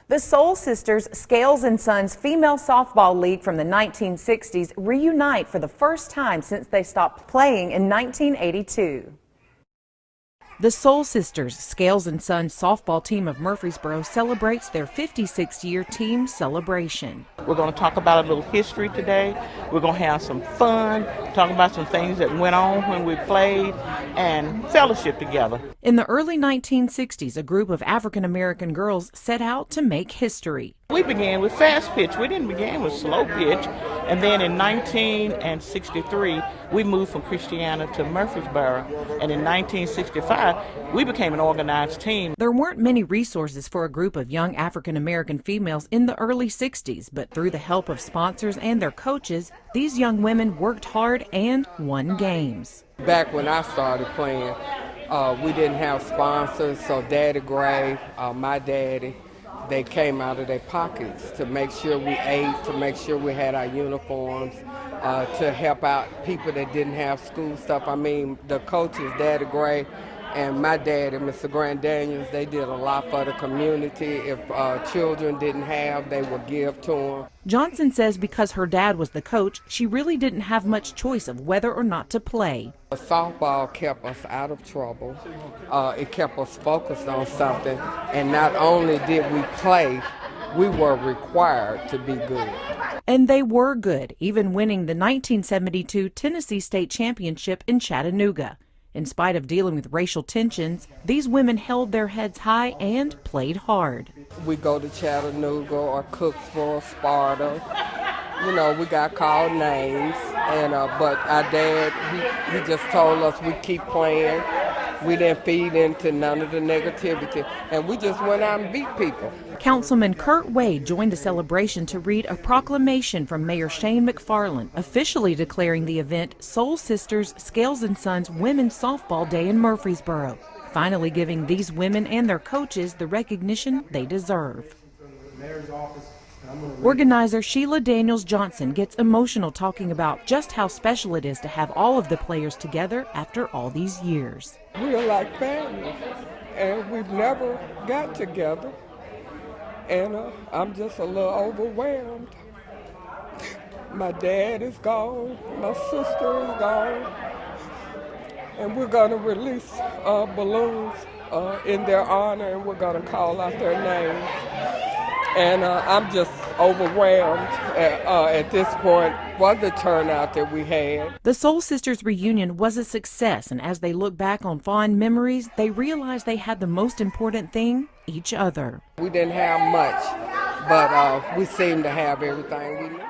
The Soul Sisters Scales and Sons Female Softball League from the 1960s reunite for the first time since they stopped playing in 1982. The Soul Sisters Scales and Sons softball team of Murfreesboro celebrates their 56th-year team celebration. We're going to talk about a little history today. We're going to have some fun, talk about some things that went on when we played, and fellowship together. In the early 1960s, a group of African-American girls set out to make history. We began with fast pitch. We didn't begin with slow pitch. And then in 1963, we moved from Christiana to Murfreesboro. And in 1965, we became an organized team. There weren't many resources for a group of young African-American females in the early 60s, but through the help of sponsors and their coaches, these young women worked hard and won games. Back when I started playing, we didn't have sponsors, so Daddy Gray, my daddy, they came out of their pockets to make sure we ate, to make sure we had our uniforms, to help out people that didn't have school stuff. I mean, the coaches, Daddy Gray and my daddy, Mr. Grant Daniels, they did a lot for the community. If children didn't have, they would give to them. Johnson says because her dad was the coach, she really didn't have much choice of whether or not to play. Softball kept us out of trouble. It kept us focused on something. And not only did we play, we were required to be good. And they were good, even winning the 1972 Tennessee State Championship in Chattanooga. In spite of dealing with racial tensions, these women held their heads high and played hard. We go to Chattanooga or Cooksville, Sparta. You know, we got called names, and but our dad, he just told us we keep playing. We didn't feed into none of the negativity, and we just went out and beat people. Councilman Kurt Wade joined the celebration to read a proclamation from Mayor Shane McFarland, officially declaring the event Soul Sisters Scales and Sons Women's Softball Day in Murfreesboro, finally giving these women and their coaches the recognition they deserve. Organizer Sheila Daniels Johnson gets emotional talking about just how special it is to have all of the players together after all these years. We're like family, and we've never got together, and I'm just a little overwhelmed. My dad is gone, my sister is gone, and we're going to release balloons in their honor, and we're going to call out their names. And I'm just overwhelmed at this point for the turnout that we had. The Soul Sisters reunion was a success, and as they look back on fond memories, they realize they had the most important thing, each other. We didn't have much, but we seemed to have everything we needed.